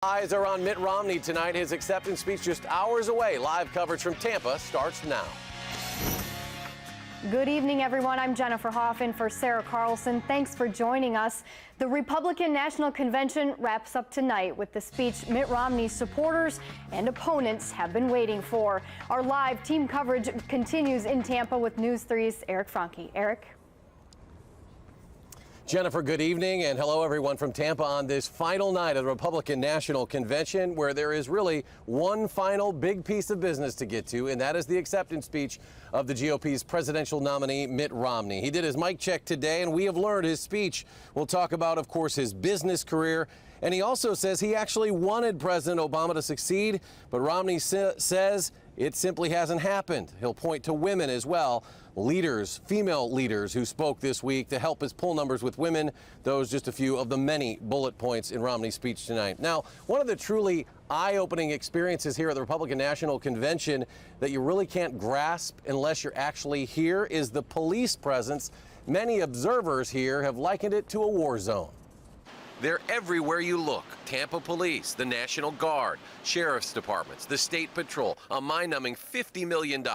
Eyes are on Mitt Romney tonight. His acceptance speech just hours away. Live coverage from Tampa starts now. Good evening, everyone. I'm Jennifer Hoffman for Sarah Carlson. Thanks for joining us. The Republican National Convention wraps up tonight with the speech Mitt Romney's supporters and opponents have been waiting for. Our live team coverage continues in Tampa with News 3's Eric Franke. Eric? Jennifer, good evening, and hello everyone from Tampa on this final night of the Republican National Convention, where there is really one final big piece of business to get to, and that is the acceptance speech of the GOP's presidential nominee, Mitt Romney. He did his mic check today, and we have learned his speech will talk about, of course, his business career. And he also says he actually wanted President Obama to succeed, but Romney says it simply hasn't happened. He'll point to women as well, leaders, female leaders who spoke this week to help his poll numbers with women. Those just a few of the many bullet points in Romney's speech tonight. Now, one of the truly eye-opening experiences here at the Republican National Convention that you really can't grasp unless you're actually here is the police presence. Many observers here have likened it to a war zone. They're everywhere you look. Tampa Police, the National Guard, Sheriff's Departments, the State Patrol, a mind-numbing $50 million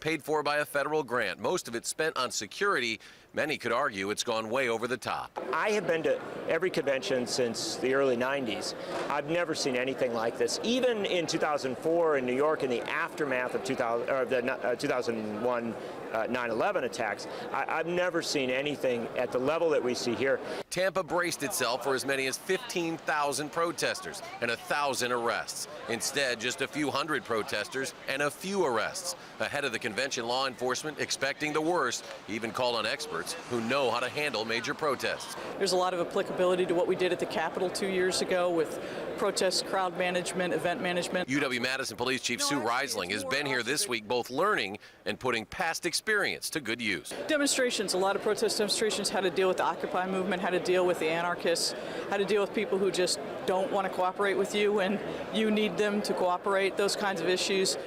paid for by a federal grant, most of it spent on security. Many could argue it's gone way over the top. I have been to every convention since the early 90s. I've never seen anything like this. Even in 2004 in New York, in the aftermath of the 2001 9/11 attacks, I've never seen anything at the level that we see here. Tampa braced itself for as many as 15,000 protesters and 1,000 arrests. Instead, just a few hundred protesters and a few arrests. Ahead of the convention, law enforcement expecting the worst, even called on experts who know how to handle major protests. There's a lot of applicability to what we did at the Capitol 2 years ago with protest, crowd management, event management. UW-Madison Police Chief Sue Reisling has been here this week both learning and putting past experience to good use. Demonstrations, a lot of protest demonstrations, how to deal with the Occupy movement, how to deal with the anarchists, how to deal with people who just don't want to cooperate with you and you need them to cooperate, those kinds of issues.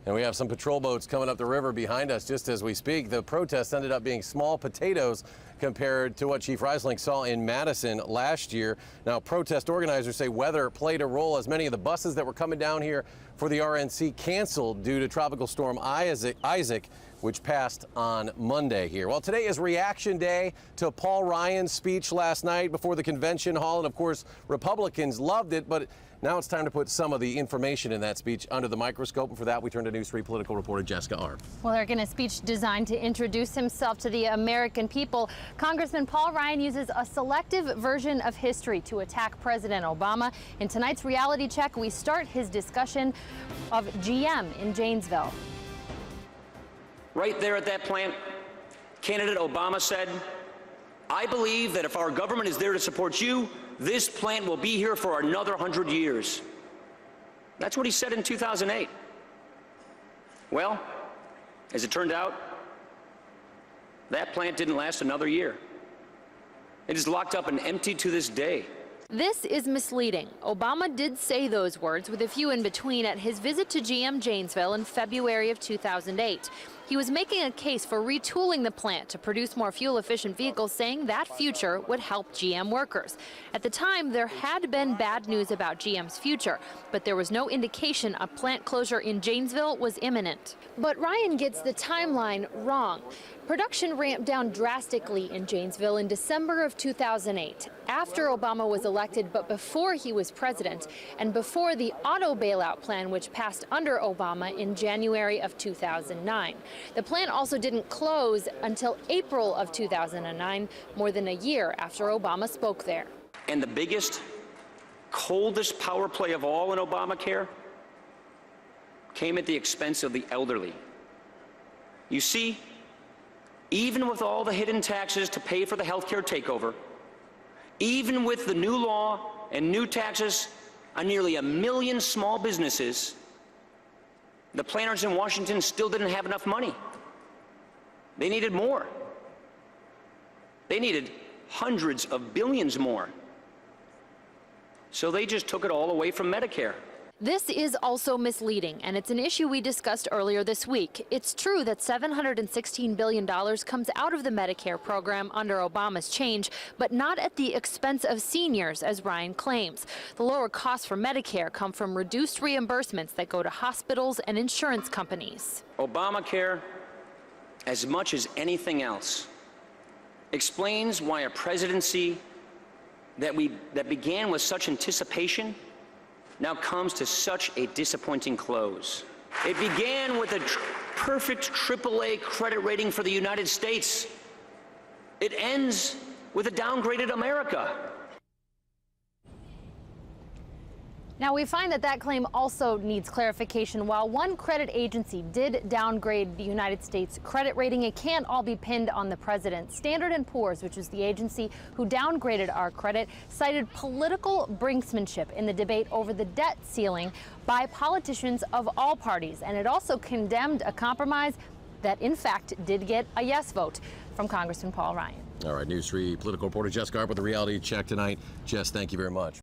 And we have some patrol boats coming up the river behind us just as we speak. The protests ended up being small potatoes compared to what Chief Reisling saw in Madison last year. Now, protest organizers say weather played a role as many of the buses that were coming down here for the RNC canceled due to Tropical Storm Isaac, which passed on Monday here. Well, today is reaction day to Paul Ryan's speech last night before the convention hall. And of course, Republicans loved it, but now it's time to put some of the information in that speech under the microscope. And for that, we turn to News 3 political reporter Jessica Arp. Well, Eric, in a speech designed to introduce himself to the American people, Congressman Paul Ryan uses a selective version of history to attack President Obama. In tonight's reality check, we start his discussion of GM in Janesville. Right there at that plant, candidate Obama said, "I believe that if our government is there to support you, this plant will be here for another 100 years. That's what he said in 2008. Well, as it turned out, that plant didn't last another year. It is locked up and empty to this day. This is misleading. Obama did say those words with a few in between at his visit to GM Janesville in February of 2008. He was making a case for retooling the plant to produce more fuel-efficient vehicles, saying that future would help GM workers. At the time, there had been bad news about GM's future, but there was no indication a plant closure in Janesville was imminent. But Ryan gets the timeline wrong. Production ramped down drastically in Janesville in December of 2008, after Obama was elected, but before he was president, and before the auto bailout plan, which passed under Obama in January of 2009. The plant also didn't close until April of 2009, more than a year after Obama spoke there. And the biggest, coldest power play of all in Obamacare came at the expense of the elderly. You see, even with all the hidden taxes to pay for the healthcare takeover, even with the new law and new taxes on nearly 1 million small businesses, the planners in Washington still didn't have enough money. They needed more. They needed hundreds of billions more. So they just took it all away from Medicare. This is also misleading, and it's an issue we discussed earlier this week. It's true that $716 billion comes out of the Medicare program under Obama's change, but not at the expense of seniors, as Ryan claims. The lower costs for Medicare come from reduced reimbursements that go to hospitals and insurance companies. Obamacare, as much as anything else, explains why a presidency that began with such anticipation now comes to such a disappointing close. It began with a perfect AAA credit rating for the United States. It ends with a downgraded America. Now, we find that that claim also needs clarification. While one credit agency did downgrade the United States credit rating, it can't all be pinned on the president. Standard & Poor's, which is the agency who downgraded our credit, cited political brinksmanship in the debate over the debt ceiling by politicians of all parties. And it also condemned a compromise that, in fact, did get a yes vote from Congressman Paul Ryan. All right, News 3 political reporter Jess Garb with the reality check tonight. Jess, thank you very much.